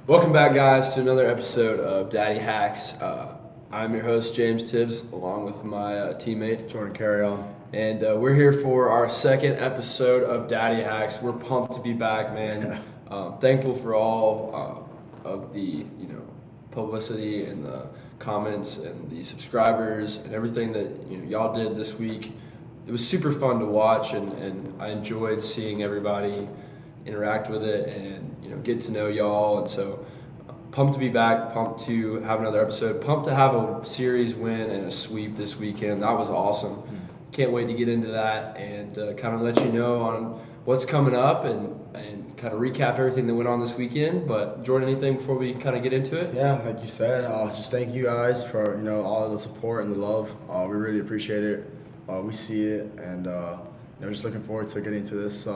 Welcome back, guys, to another episode of Daddy Hacks. I'm your host, James Tibbs, along with my teammate, Jordan Carrion. And we're here for our second episode of Daddy Hacks. We're pumped to be back, man. Thankful for all of the publicity and the comments and the subscribers and everything that y'all did this week. It was super fun to watch, and I enjoyed seeing everybody interact with it and get to know y'all. And so pumped to be back, pumped to have another episode, pumped to have a series win and a sweep this weekend. That was awesome. Can't wait to get into that and kind of let you know on what's coming up and kind of recap everything that went on this weekend. But Jordan, anything before we kind of get into it? Yeah, like you said, just thank you guys for all of the support and the love. We really appreciate it. We see it, and just looking forward to getting to this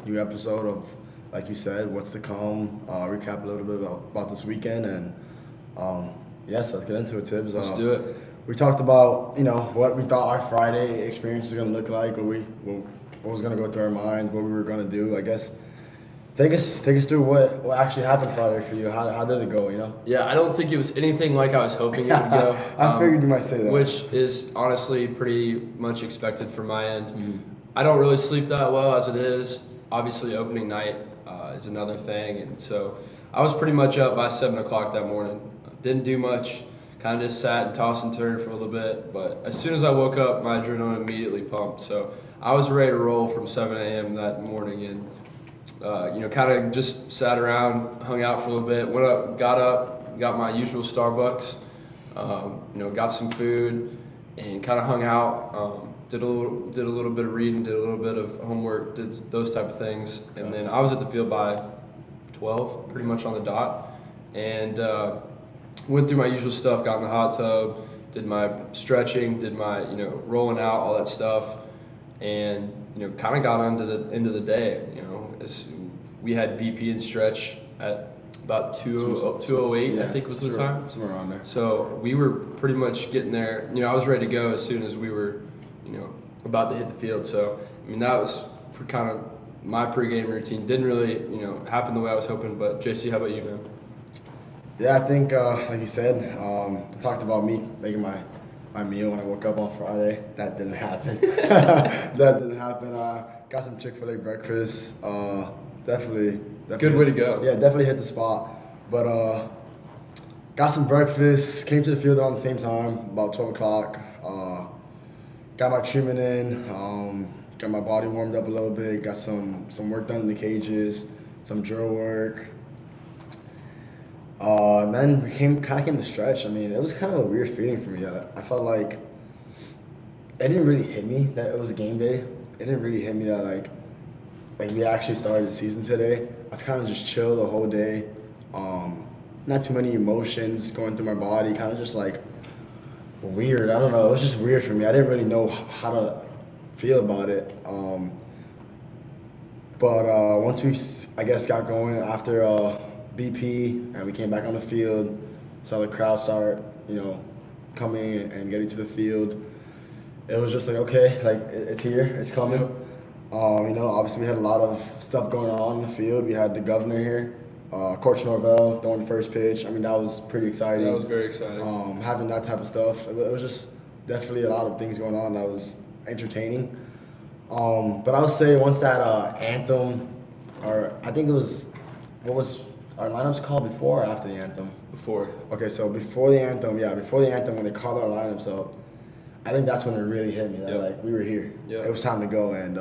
new episode of, like you said, what's to come. Recap a little bit about this weekend, and yes, let's get into it, Tibbs. Let's do it. We talked about what we thought our Friday experience was gonna look like, what was gonna go through our minds, what we were gonna do. I guess take us through what actually happened Friday for you. How did it go? Yeah, I don't think it was anything like I was hoping it would go. I figured you might say that. Which is honestly pretty much expected from my end. Mm-hmm. I don't really sleep that well as it is. Obviously, opening night is another thing, and so I was pretty much up by 7 o'clock that morning. Didn't do much. Kind of just sat and tossed and turned for a little bit, but as soon as I woke up, my adrenaline immediately pumped. So I was ready to roll from 7 a.m. that morning, and kind of just sat around, hung out for a little bit. Went up, got my usual Starbucks, got some food, and kind of hung out. Did a little bit of reading, did a little bit of homework, did those type of things, and then I was at the field by 12, pretty much on the dot, and went through my usual stuff. Got in the hot tub, did my stretching, did my rolling out, all that stuff, and kind of got onto the end of the day. We had BP and stretch at about 2:08, yeah, I think was the time. Somewhere around there. So we were pretty much getting there. I was ready to go as soon as we were, about to hit the field. So, that was kind of my pregame routine. Didn't really, happen the way I was hoping. But JC, how about you, man? Yeah, I think, like you said, I talked about me making my meal when I woke up on Friday. That didn't happen. Got some Chick-fil-A breakfast. Definitely. Good way to go. Yeah, definitely hit the spot. But got some breakfast, came to the field around the same time, about 12 o'clock. Got my treatment in, got my body warmed up a little bit, got some work done in the cages, some drill work. And then we came to stretch. It was kind of a weird feeling for me. I felt like it didn't really hit me that it was game day. It didn't really hit me that like we actually started the season today. I was kind of just chill the whole day. Not too many emotions going through my body, kind of just like weird. I don't know. It was just weird for me. I didn't really know how to feel about it. But once we, I guess, got going after BP and we came back on the field, saw the crowd start, coming and getting to the field. It was just like, okay, like it's here, it's coming. Obviously we had a lot of stuff going on in the field. We had the governor here, Coach Norvell throwing the first pitch. That was pretty exciting. That was very exciting. Having that type of stuff. It was just definitely a lot of things going on that was entertaining. But I would say once that anthem, or I think it was, what was our lineups called before or after the anthem? Before. Okay, so before the anthem, when they called our lineups up, I think that's when it really hit me that like we were here. Yep. It was time to go, and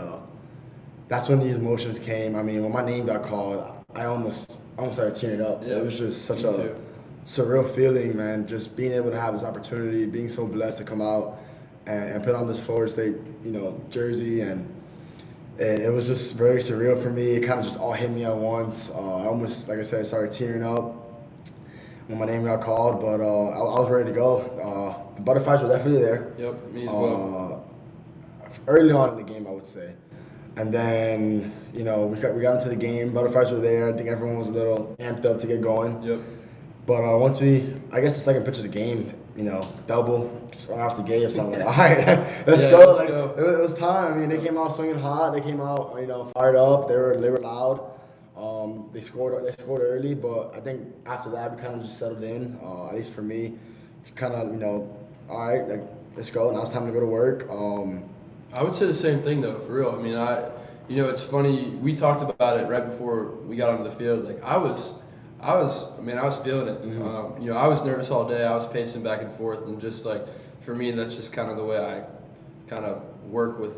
that's when these emotions came. When my name got called, I almost started tearing up. Yep. It was just such a surreal feeling, man. Just being able to have this opportunity, being so blessed to come out and put on this Florida State, jersey, and it was just very surreal for me. It kind of just all hit me at once. I almost, like I said, started tearing up when my name got called, but I was ready to go. The butterflies were definitely there. Yep, me as well. Early on in the game, I would say. And then, we got into the game. Butterflies were there. I think everyone was a little amped up to get going. Yep. But once I guess the second pitch of the game, double, just right off the gate or something. All right, let's go. It was time. They came out swinging hot. They came out, fired up. They were loud. They scored early, but I think after that we kind of just settled in. At least for me, kind of all right, like let's go. Now it's time to go to work. I would say the same thing though, for real. I mean, it's funny. We talked about it right before we got onto the field. Like I was feeling it. Mm-hmm. I was nervous all day. I was pacing back and forth, and just like for me, that's just kind of the way I kind of work with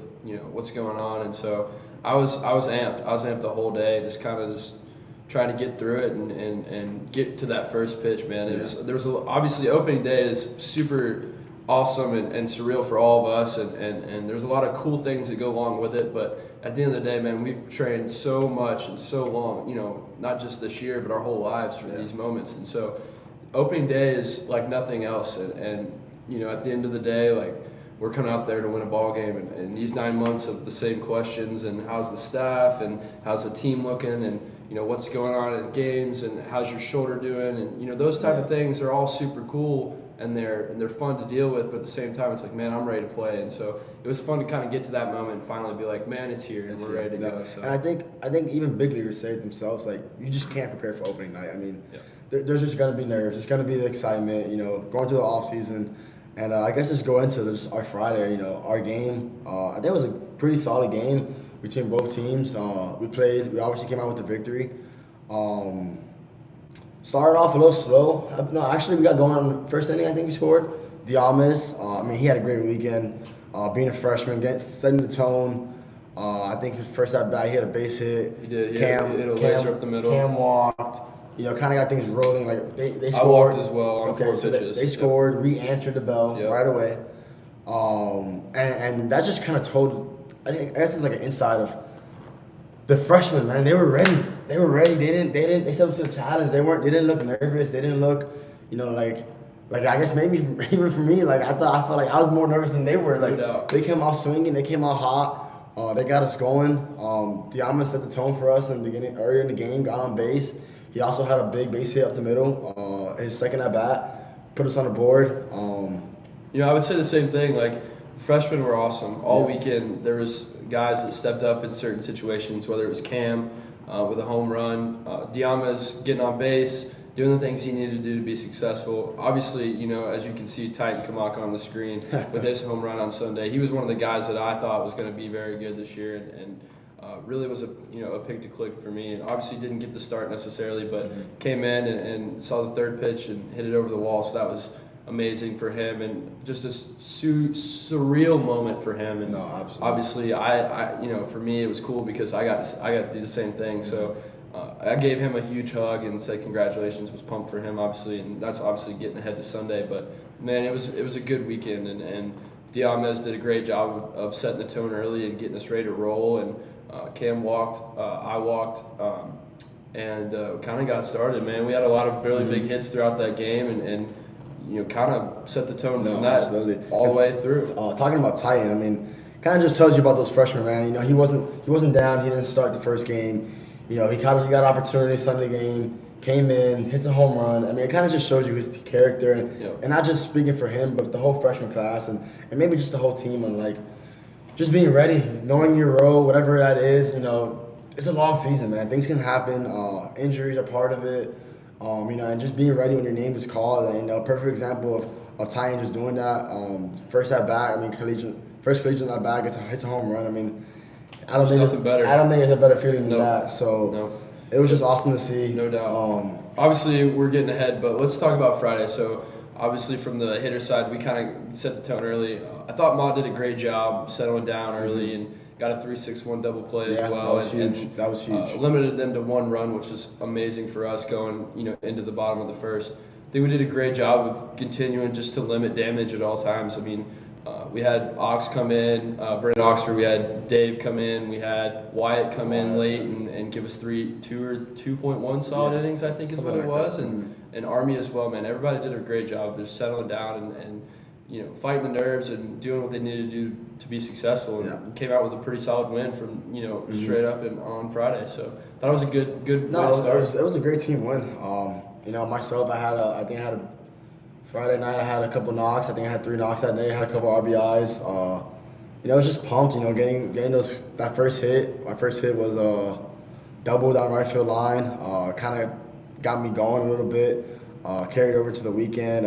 what's going on. And so I was amped. I was amped the whole day, just trying to get through it and get to that first pitch, man. Obviously opening day is super awesome and surreal for all of us, and there's a lot of cool things that go along with it. But at the end of the day, man, we've trained so much and so long, not just this year, but our whole lives for these moments. And so opening day is like nothing else. And at the end of the day, like we're coming out there to win a ball game, and these 9 months of the same questions, and how's the staff, and how's the team looking, and what's going on in games, and how's your shoulder doing, and those type of things are all super cool, and they're fun to deal with, but at the same time it's like, man, I'm ready to play. And so it was fun to kind of get to that moment and finally be like, man, it's here, and we're ready to go. So. And I think even big leaguers say it themselves, like you just can't prepare for opening night. I mean, there's just gonna be nerves, it's gonna be the excitement, going through the off season. And I guess just go into our Friday, our game. I think it was a pretty solid game between both teams. We obviously came out with the victory. Started off a little slow. No, actually, we got going first inning. I think we scored. Diamas, he had a great weekend. Being a freshman, setting the tone. I think his first at bat, he had a base hit. He did. He hit a laser up the middle. Cam walked. Kind of got things rolling. Like they scored. I walked as well on 4 so pitches. They scored. We answered the bell right away. And that just kind of told. I guess it's like an insight of the freshmen, man. They were ready. They stepped up to the challenge. They didn't look nervous. They didn't look, like I guess maybe even for me, like I felt like I was more nervous than they were. Like they came out swinging. They came out hot. They got us going. Diamond set the tone for us in the beginning, earlier in the game. Got on base. He also had a big base hit up the middle. His second at bat put us on the board. I would say the same thing. Like freshmen were awesome all weekend. There was guys that stepped up in certain situations, whether it was Cam with a home run, Diama's getting on base, doing the things he needed to do to be successful. Obviously, as you can see, Titan Kamaka on the screen with his home run on Sunday. He was one of the guys that I thought was going to be very good this year, and really was a pick to click for me. And obviously didn't get the start necessarily, but came in and saw the third pitch and hit it over the wall. So that was amazing for him, and just a surreal moment for him. And obviously, I for me it was cool because I got to do the same thing. So I gave him a huge hug and said congratulations. Was pumped for him, obviously, and that's obviously getting ahead to Sunday. But man, it was a good weekend, and Diamez did a great job of setting the tone early and getting us ready to roll. And Cam walked, I walked. And kind of got started, man. We had a lot of really big hits throughout that game, and kind of set the tone from that all the way through. Talking about Titan, kind of just tells you about those freshmen, man. He wasn't down. He didn't start the first game. He got opportunity Sunday game, came in, hits a home run. It kind of just shows you his character, and not just speaking for him, but the whole freshman class, and maybe just the whole team, and like just being ready, knowing your role, whatever that is. It's a long season, man. Things can happen. Injuries are part of it. And just being ready when your name is called. And a perfect example of Titan just doing that. First at bat, first collegiate at bat hits a home run. I don't think it's a better feeling than that. So it was just awesome to see. No doubt. Obviously, we're getting ahead, but let's talk about Friday. So obviously, from the hitter side, we kind of set the tone early. I thought Ma did a great job settling down early and got a 3-6-1 double play as well. That was huge. Limited them to 1 run, which is amazing for us going into the bottom of the first. I think we did a great job of continuing just to limit damage at all times. We had Ox come in, Brandon Oxford. We had Dave come in. We had Wyatt come in late and give us 2.1 solid innings, I think is what it was. And Army as well, man. Everybody did a great job just settling down and fighting the nerves and doing what they needed to do to be successful, and came out with a pretty solid win from straight up and on Friday. So that was a good way to start. It was a great team win. Myself, I think I had a Friday night. I had a couple knocks. I think I had 3 knocks that day. I had a couple RBIs. I was just pumped. Getting that first hit. My first hit was double down right field line. Kind of got me going a little bit. Carried over to the weekend.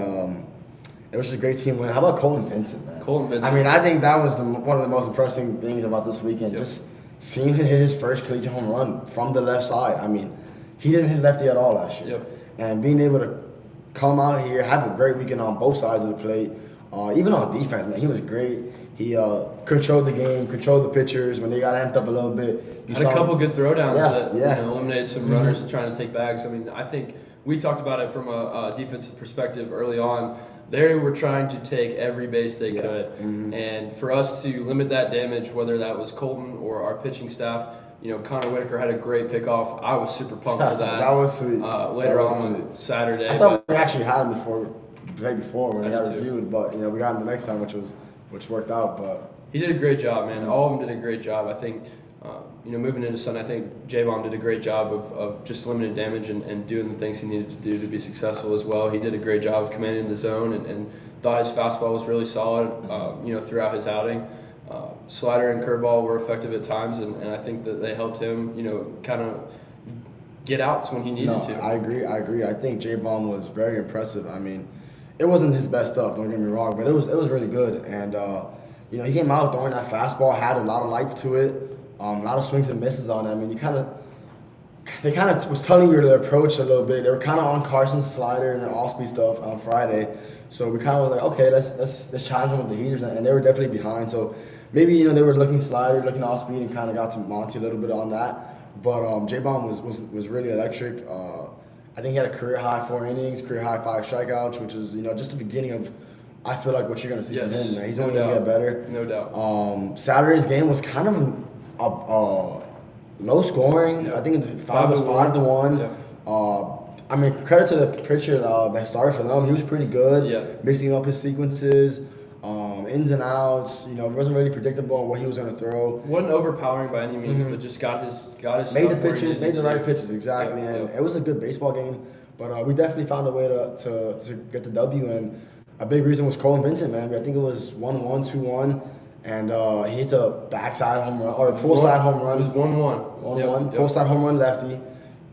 It was just a great team win. How about Colton Vincent, man? Colton Vincent. I mean, I think that was one of the most impressive things about this weekend. Yep. Just seeing him hit his first collegiate home run from the left side. I mean, he didn't hit lefty at all last year. Yep. And being able to come out here, have a great weekend on both sides of the plate, even on defense, man, he was great. He controlled the game, controlled the pitchers. When they got amped up a little bit, had a couple good throwdowns that eliminated some Mm-hmm. runners trying to take bags. I mean, I think we talked about it from a defensive perspective early on. They were trying to take every base they could. Mm-hmm. And for us to limit that damage, whether that was Colton or our pitching staff, Connor Whitaker had a great pickoff. I was super pumped for that. That was sweet. Later on Saturday. I thought we actually had him the day before when we got reviewed, but we got him the next time, which worked out. But he did a great job, man. All of them did a great job. I think, moving into Sunday, I think J-Bomb did a great job of just limiting damage and doing the things he needed to do to be successful as well. He did a great job of commanding the zone and thought his fastball was really solid, throughout his outing. Slider and curveball were effective at times, and I think that they helped him, kind of get outs when he needed to. I agree. I think J-Bomb was very impressive. I mean, it wasn't his best stuff, don't get me wrong, but it was really good. And, he came out throwing that fastball, had a lot of life to it, a lot of swings and misses on it. I mean, they kind of was telling you their approach a little bit. They were kind of on Carson's slider and their all-speed stuff on Friday. So we kind of were like, okay, let's challenge them with the heaters, and they were definitely behind. So maybe they were looking slider, looking all-speed, and kind of got to Monty a little bit on that. But J-Bomb was really electric. I think he had a career high 4 innings, career high 5 strikeouts, which is just the beginning of, I feel like, what you're gonna see from him. Man, he's only gonna get better. No doubt. Saturday's game was kind of low scoring. Yep. I think it's 5-1. Yep. I mean, credit to the pitcher that started for them. He was pretty good, mixing up his sequences, ins and outs. It wasn't really predictable on what he was going to throw. Wasn't overpowering by any means, but just got his made the pitches, made the right pitches exactly, and it was a good baseball game. But we definitely found a way to get the W, and a big reason was Colton Vincent, man. I think it was 1-1, 2-1. And he hits a backside home run, or a pull side home run. It was 1-1. 1-1. Pull side home run lefty.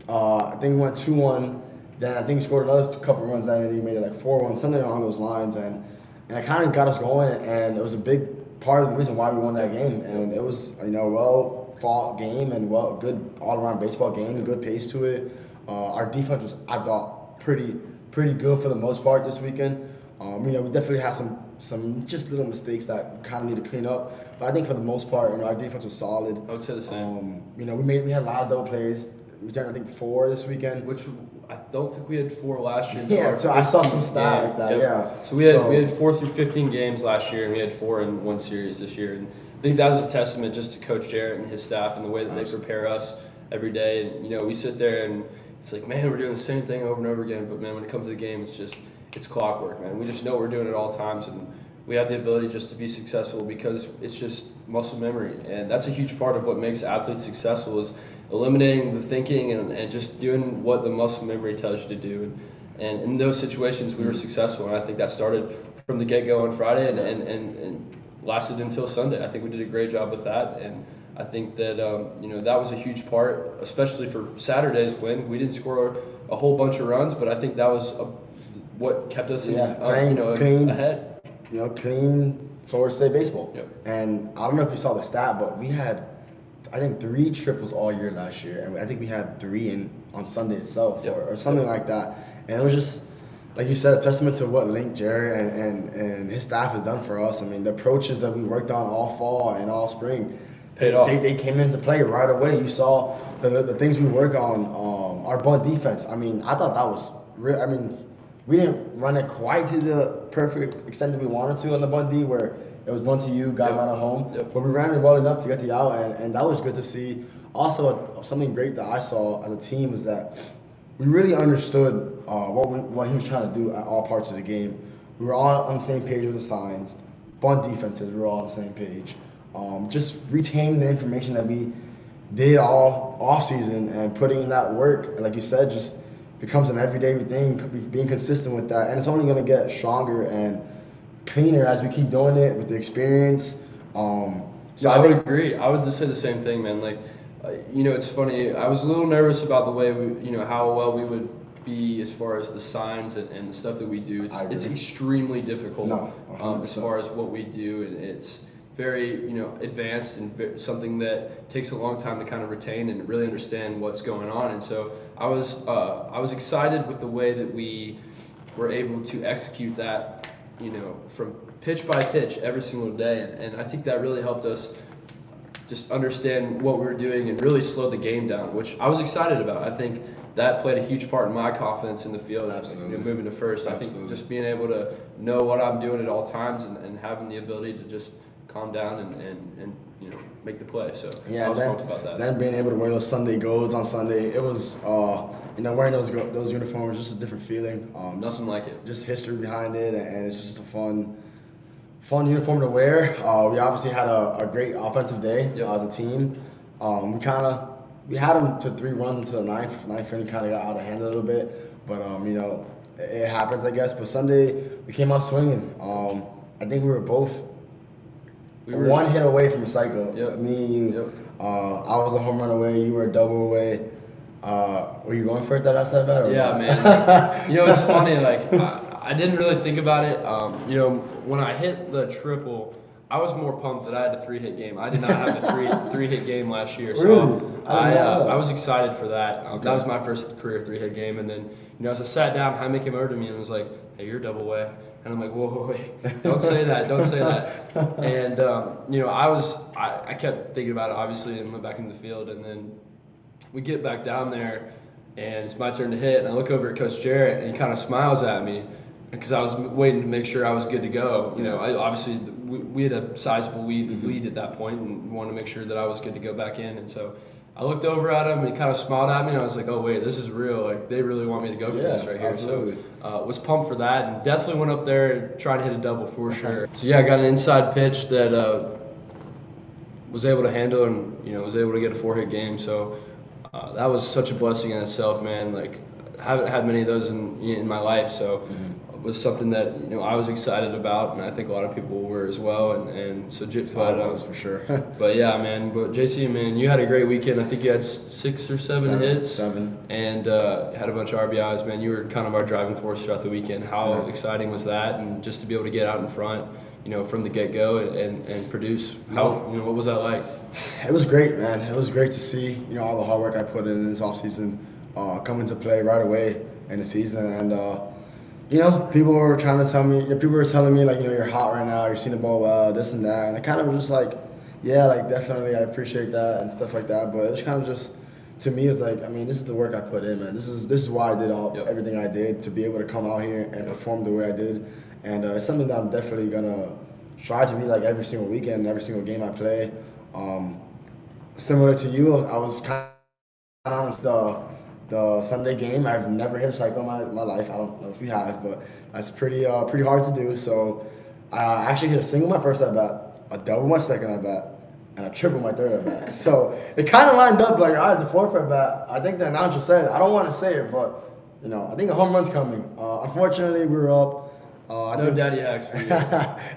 I think we went 2-1. Then I think he scored another couple runs. Then he made it like 4-1, something along those lines. And it kind of got us going. And it was a big part of the reason why we won that game. And it was well fought game and good all around baseball game. Good pace to it. Our defense was, I thought, pretty good for the most part this weekend. We definitely had some just little mistakes that kind of need to clean up, but I think for the most part, our defense was solid. I would say the same. We had a lot of double plays. We turned, I think, 4 this weekend, which I don't think we had 4 last year. Yeah, so I saw some stat like that. Yeah. So we had 4 through 15 games last year, and we had 4 in 1 series this year. And I think that was a testament just to Coach Jarrett and his staff and the way that they prepare us every day. And we sit there and it's like, man, we're doing the same thing over and over again. But man, when it comes to the game, it's clockwork, man. We just know we're doing it at all times, and we have the ability just to be successful because it's just muscle memory. And that's a huge part of what makes athletes successful is eliminating the thinking and just doing what the muscle memory tells you to do. And in those situations, we were successful. And I think that started from the get-go on Friday and lasted until Sunday. I think we did a great job with that. And I think that, that was a huge part, especially for Saturday's win. We didn't score a whole bunch of runs, but I think that was what kept us clean, ahead. Clean Florida State baseball. Yep. And I don't know if you saw the stat, but we had, I think, 3 triples all year last year. And I think we had 3 on Sunday itself or something like that. And it was just, like you said, a testament to what Link Jarrett and his staff has done for us. I mean, the approaches that we worked on all fall and all spring, paid off. They came into play right away. You saw the things we work on, our bunt defense. I mean, I thought that was real. I mean, we didn't run it quite to the perfect extent that we wanted to on the bunt D, where it was bunt to you, got out of home. Yep. But we ran it well enough to get the out, and that was good to see. Also, something great that I saw as a team was that we really understood what he was trying to do at all parts of the game. We were all on the same page with the signs. Bunt defenses, we were all on the same page. Just retaining the information that we did all offseason and putting in that work, like you said, just becomes an everyday thing, being consistent with that. And it's only going to get stronger and cleaner as we keep doing it with the experience. So I would agree. I would just say the same thing, man. Like, It's funny. I was a little nervous about the way how well we would be as far as the signs and the stuff that we do. It's extremely difficult as far as what we do, and it's very advanced and something that takes a long time to kind of retain and really understand what's going on. And so I was excited with the way that we were able to execute that, from pitch by pitch every single day, and I think that really helped us just understand what we were doing and really slow the game down, which I was excited about. I think that played a huge part in my confidence in the field. Absolutely. Moving to first. Absolutely. I think just being able to know what I'm doing at all times and having the ability to just calm down and make the play. So yeah, I was pumped about that. Then being able to wear those Sunday golds on Sunday, it was wearing those uniforms, just a different feeling. Nothing like it. Just history behind it, and it's just a fun uniform to wear. We obviously had a great offensive day as a team. We had them to 3 runs into the ninth inning, kind of got out of hand a little bit, but it happens, I guess. But Sunday we came out swinging. I think we were one hit away from a cycle. Yep. Me and you. Yep. I was a home run away. You were a double away. Were you going for it that I said that? Yeah, man. It's funny. Like I didn't really think about it. When I hit the triple, I was more pumped that I had a 3-hit game. I did not have a three-hit game last year, so really? I was excited for that. That was my first career 3-hit game, and then as I sat down, Jaime came over to me and was like, "Hey, you're double away." And I'm like, whoa, wait, don't say that, don't say that. And, I kept thinking about it, obviously, and went back into the field. And then we get back down there, and it's my turn to hit. And I look over at Coach Jarrett, and he kind of smiles at me because I was waiting to make sure I was good to go. Obviously, we had a sizable lead at that point and wanted to make sure that I was good to go back in. And so I looked over at him, and he kind of smiled at me, and I was like, oh, wait, this is real. Like, they really want me to go for this right here. Absolutely. So was pumped for that, and definitely went up there and tried to hit a double for sure. So, yeah, I got an inside pitch that was able to handle and, was able to get a 4-hit game. So that was such a blessing in itself, man. Like, I haven't had many of those in my life, so it was something that I was excited about, and I think a lot of people were as well. And so, but I was for sure. But yeah, man. But JC, man, you had a great weekend. I think you had 6 or 7 hits, and had a bunch of RBIs. Man, you were kind of our driving force throughout the weekend. How exciting was that? And just to be able to get out in front, from the get-go and produce. What was that like? It was great, man. It was great to see all the hard work I put in this offseason come into play right away in the season. And people were trying to tell me, people were telling me, like, you're hot right now, you're seeing the ball well, this and that. And I kind of was just like, yeah, like, definitely, I appreciate that and stuff like that. But it was kind of just, to me, it was like, this is the work I put in, man. This is why I did everything I did, to be able to come out here and perform the way I did. And it's something that I'm definitely going to try to be like every single weekend, every single game I play. Similar to you, I was kind of on the Sunday game. I've never hit a cycle in my life. I don't know if you have, but that's pretty hard to do. So I actually hit a single my first at bat, a double my second at bat, and a triple my third at bat. So it kind of lined up like, all right, the fourth at bat. I think the announcer said, I don't want to say it, but I think a home run's coming. Unfortunately, we were up. No daddy hacks for you.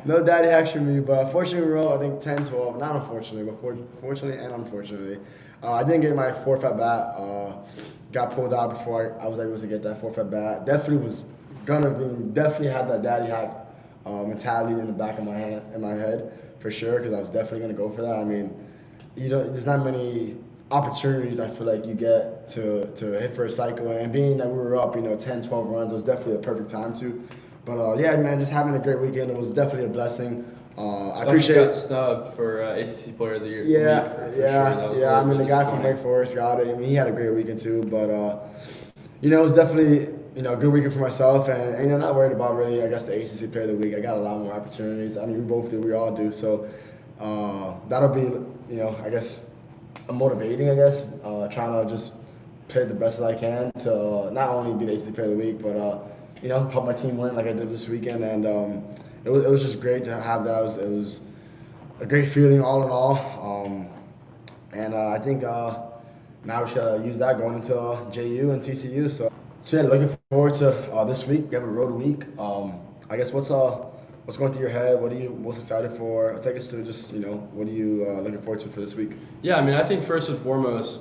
No daddy hacks for me, but fortunately we were up, I think 10-12. Not unfortunately, but fortunately and unfortunately. I didn't get my fourth at bat. Got pulled out before I was able to get that fourth at bat. Definitely had that daddy hack mentality in the back of my head for sure, because I was definitely gonna go for that. There's not many opportunities I feel like you get to hit for a cycle, and being that we were up, 10-12 runs, it was definitely the perfect time to. But yeah, man, just having a great weekend. It was definitely a blessing. I appreciate it. Got snubbed for ACC Player of the Year. Yeah. The guy from Wake Forest got it. He had a great weekend too. But it was definitely a good weekend for myself, and not worried about really, I guess, the ACC Player of the Week. I got a lot more opportunities. We both do. We all do. So that'll be, I guess, motivating. I guess trying to just play the best that I can to not only be the ACC Player of the Week, but help my team win like I did this weekend. And it was just great to have that. It was a great feeling all in all. And I think now we should use that going into JU and TCU. So yeah, looking forward to this week. We have a road week. I guess what's what's going through your head? What are you most excited for? Take us to just, what are you looking forward to for this week? Yeah, I mean, I think first and foremost,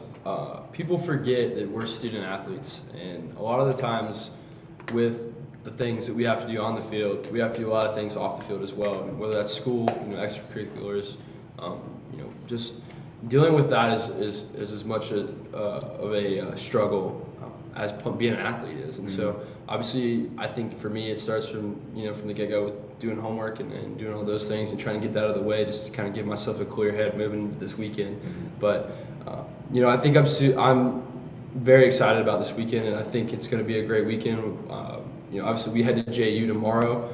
people forget that we're student athletes. And a lot of the times with the things that we have to do on the field, we have to do a lot of things off the field as well. Whether that's school, extracurriculars, just dealing with that is as much of a struggle as being an athlete is. And so obviously I think for me it starts from the get-go with doing homework and doing all those things and trying to get that out of the way just to kind of give myself a clear head moving into this weekend. But I think I'm very excited about this weekend, and I think it's going to be a great weekend. Obviously we head to JU tomorrow.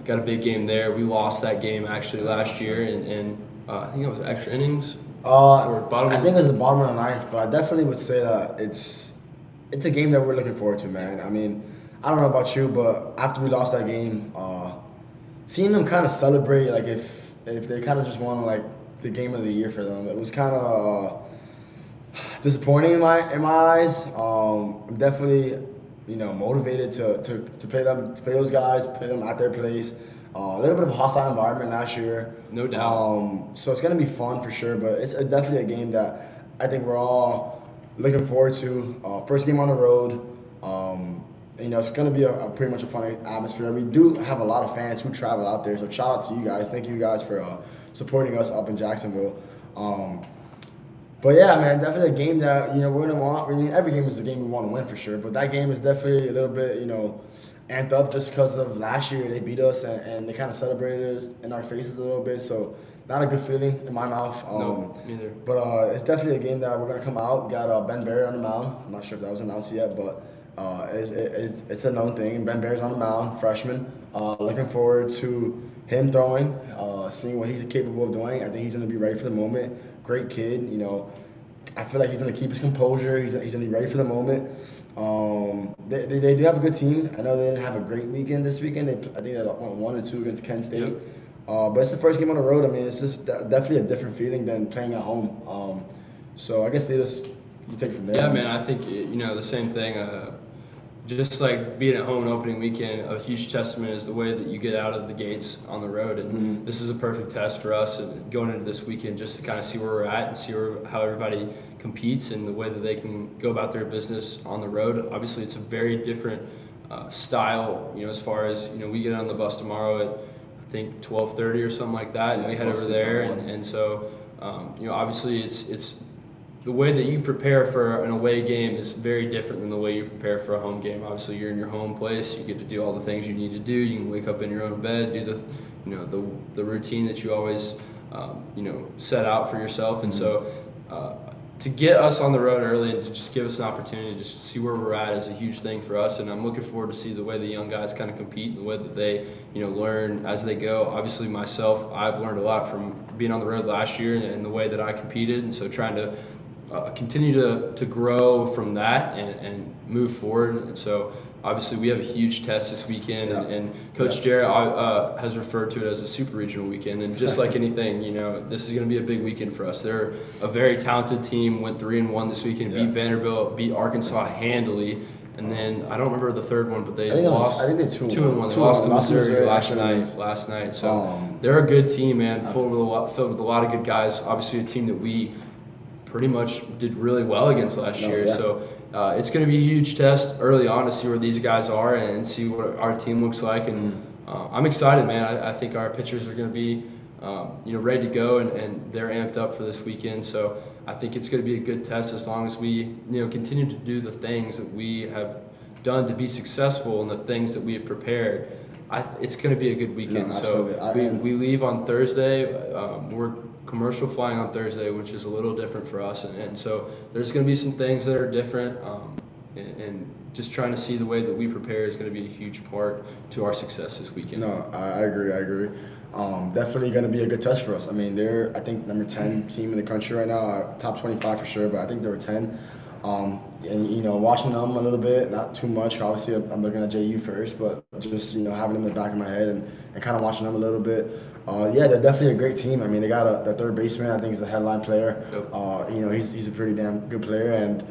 Got a big game there. We lost that game actually last year, and I think it was extra innings. I think it was the bottom of the ninth, but I definitely would say that it's a game that we're looking forward to, man. I mean, I don't know about you, but after we lost that game, seeing them kind of celebrate, like if they kind of just won like the game of the year for them, it was kind of disappointing in my eyes. I'm definitely motivated to play those guys, play them at their place. A little bit of a hostile environment last year. No doubt. So it's going to be fun for sure, but it's definitely a game that I think we're all looking forward to. First game on the road. It's going to be a pretty much a fun atmosphere. We do have a lot of fans who travel out there, so shout out to you guys. Thank you guys for supporting us up in Jacksonville. But yeah, man, definitely a game that we're going to want. I mean, every game is a game we want to win for sure, but that game is definitely a little bit amped up just because of last year. They beat us and they kind of celebrated us in our faces a little bit, so not a good feeling in my mouth. No, neither. But it's definitely a game that we're gonna come out. We got Ben Barry on the mound. I'm not sure if that was announced yet, but it's a known thing. Ben Barry's on the mound, freshman. Looking forward to him throwing, seeing what he's capable of doing. I think he's gonna be ready for the moment. Great kid, I feel like he's gonna keep his composure. He's gonna be ready for the moment. They do have a good team. I know they didn't have a great weekend this weekend. I think they won 1-2 against Kent State. Yep. But it's the first game on the road. I mean, it's just definitely a different feeling than playing at home. So I guess you take it from there. Yeah, man. I think the same thing. Just like being at home on opening weekend, a huge testament is the way that you get out of the gates on the road. And this is a perfect test for us and going into this weekend just to kind of see where we're at and see how everybody competes and the way that they can go about their business on the road. Obviously, it's a very different style, as far as, we get on the bus tomorrow at, I think, 12:30 or something like that, and we head over there. And so, obviously it's the way that you prepare for an away game is very different than the way you prepare for a home game. Obviously, you're in your home place. You get to do all the things you need to do. You can wake up in your own bed, do the routine that you always, set out for yourself. And so, to get us on the road early and to just give us an opportunity to just see where we're at is a huge thing for us. And I'm looking forward to see the way the young guys kind of compete and the way that they, learn as they go. Obviously, myself, I've learned a lot from being on the road last year and the way that I competed. And so trying to continue to grow from that and move forward. And so obviously we have a huge test this weekend, and Coach Jarrett has referred to it as a super regional weekend. And just like anything, this is going to be a big weekend for us. They're a very talented team, went 3-1 this weekend, beat Vanderbilt, beat Arkansas handily. And then I don't remember the third one, but they lost. I think they're 2-1. They lost to Missouri last night. So they're a good team, man, filled with a lot of good guys. Obviously a team that we pretty much did really well against last year. Yeah. So it's going to be a huge test early on to see where these guys are and see what our team looks like. And I'm excited, man. I think our pitchers are going to be, ready to go, and they're amped up for this weekend. So I think it's going to be a good test as long as we, continue to do the things that we have done to be successful and the things that we have prepared. It's going to be a good weekend. So we leave on Thursday. We're commercial flying on Thursday, which is a little different for us, and so there's going to be some things that are different, and just trying to see the way that we prepare is going to be a huge part to our success this weekend. No, I agree. Definitely going to be a good test for us. I mean, they're, I think, number 10 team in the country right now, top 25 for sure, but I think they were 10. And watching them a little bit, not too much. Obviously, I'm looking at JU first, but just having them in the back of my head and kind of watching them a little bit. They're definitely a great team. I mean, they got the third baseman. I think is the headline player. Yep. He's a pretty damn good player, and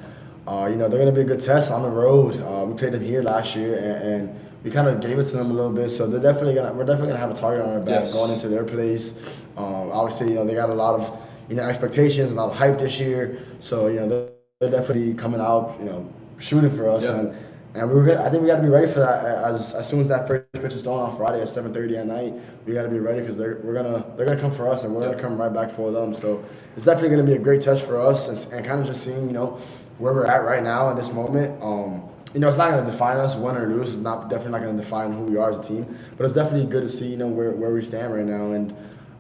They're going to be a good test on the road. We played them here last year, and we kind of gave it to them a little bit. So we're definitely gonna have a target on our back going into their place. Obviously, they got a lot of expectations, a lot of hype this year. So they're definitely coming out, shooting for us, and I think we got to be ready for that as soon as that first pitch is thrown on Friday at 7:30 at night. We got to be ready because they're gonna come for us, and we're gonna come right back for them. So it's definitely gonna be a great test for us, and kind of just seeing where we're at right now in this moment. It's not going to define us, win or lose. It's definitely not going to define who we are as a team. But it's definitely good to see, where we stand right now. And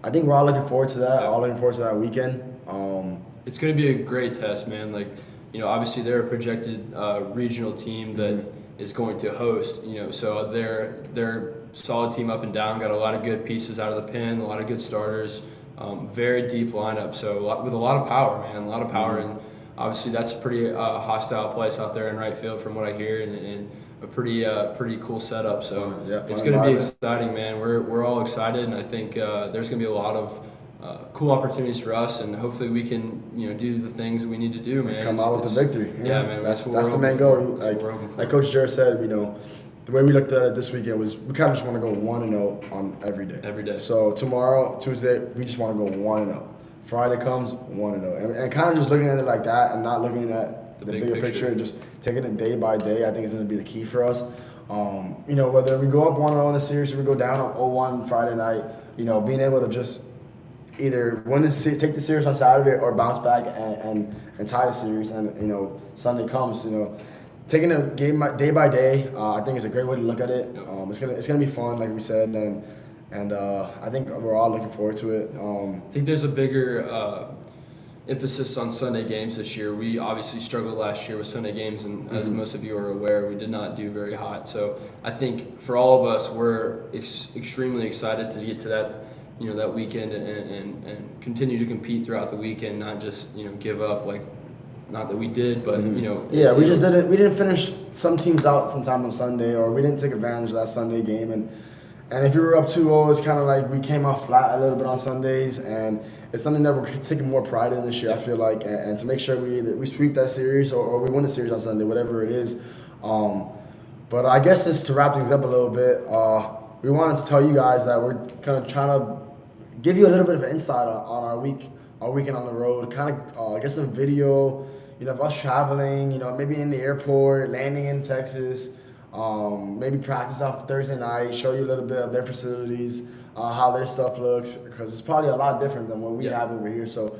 I think we're all looking forward to that. All looking forward to that weekend. It's going to be a great test, man. Obviously they're a projected regional team that is going to host. So they're solid team up and down. Got a lot of good pieces out of the pen, a lot of good starters. Very deep lineup. So with a lot of power, man. A lot of power and. Obviously, that's a pretty hostile place out there in right field, from what I hear, and a pretty cool setup. So it's going to be exciting, man. We're all excited, and I think there's going to be a lot of cool opportunities for us, and hopefully we can do the things we need to do, man. Come out with the victory. Yeah, man. That's the main goal. Like Coach Jarrett said, the way we looked at it this weekend was we kind of just want to go 1-0 on every day. Every day. So tomorrow, Tuesday, we just want to go 1-0. Friday comes 1-0, and kind of just looking at it like that, and not looking at the bigger picture, just taking it day by day. I think is going to be the key for us. Whether we go up 1-0 in the series or we go down 0-1 Friday night, being able to just either take the series on Saturday or bounce back and tie the series, and Sunday comes, taking it day by day. I think is a great way to look at it. It's gonna be fun, like we said, and I think we're all looking forward to it. I think there's a bigger emphasis on Sunday games this year. We obviously struggled last year with Sunday games, and as most of you are aware, we did not do very hot. So I think for all of us, we're extremely excited to get to that, that weekend and continue to compete throughout the weekend, not just give up. Not that we did, but Yeah, we didn't finish some teams out sometime on Sunday, or we didn't take advantage of that Sunday game. And if we were up 2-0, it's kind of like we came off flat a little bit on Sundays, and it's something that we're taking more pride in this year, I feel like, and to make sure we sweep that series or we win the series on Sunday, whatever it is. But I guess just to wrap things up a little bit, we wanted to tell you guys that we're kind of trying to give you a little bit of an insight on our weekend on the road, kind of get some video, of us traveling, maybe in the airport, landing in Texas. Maybe practice on Thursday night, show you a little bit of their facilities, how their stuff looks, because it's probably a lot different than what we have over here. So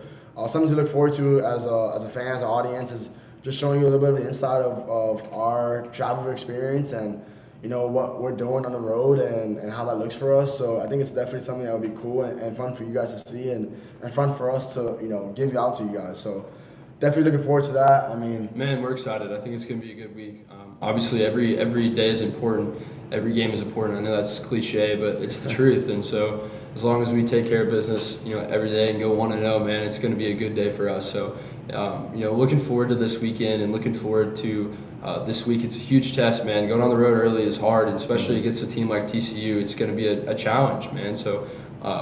something to look forward to as a fan, as an audience, is just showing you a little bit of the inside of our travel experience and what we're doing on the road and how that looks for us. So I think it's definitely something that would be cool and fun for you guys to see and fun for us to give out to you guys. So definitely looking forward to that. Man, we're excited. I think it's going to be a good week. Obviously, every day is important. Every game is important. I know that's cliche, but it's the truth. And so, as long as we take care of business, every day and go 1-0, man, it's going to be a good day for us. So, looking forward to this weekend and looking forward to this week. It's a huge test, man. Going on the road early is hard, and especially against a team like TCU. It's going to be a challenge, man. So,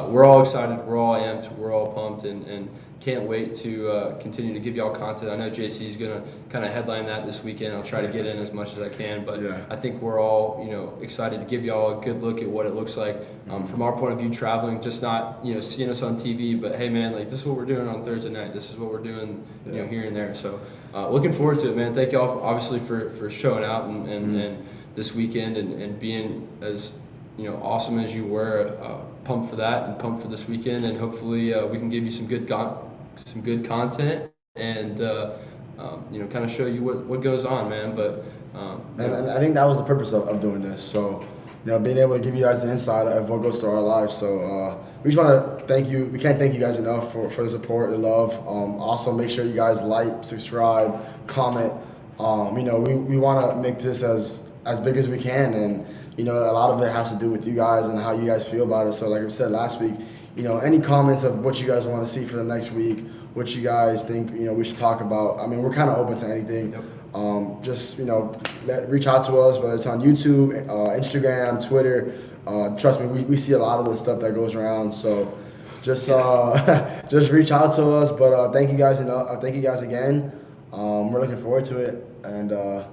we're all excited. We're all amped. We're all pumped, and can't wait to continue to give y'all content. I know JC is going to kind of headline that this weekend. I'll try to get in as much as I can, but I think we're all, excited to give y'all a good look at what it looks like from our point of view traveling, just not, seeing us on TV, but hey, man, this is what we're doing on Thursday night. This is what we're doing, here and there. So looking forward to it, man. Thank y'all obviously for showing out and this weekend and being as, awesome as you were. Pumped for that and pumped for this weekend, and hopefully we can give you some good content and kind of show you what goes on, man. But and I think that was the purpose of doing this. So being able to give you guys the insight of what goes through our lives. So we just want to thank you. We can't thank you guys enough for the support, the love. Also, make sure you guys like, subscribe, comment. We want to make this as big as we can, and a lot of it has to do with you guys and how you guys feel about it. So like I said last week, any comments of what you guys want to see for the next week, what you guys think, we should talk about. We're kind of open to anything. Yep. Just, reach out to us, whether it's on YouTube, Instagram, Twitter. Trust me, we see a lot of the stuff that goes around. So just just reach out to us. But thank you guys again. We're looking forward to it, and Go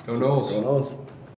Noles. Go Noles.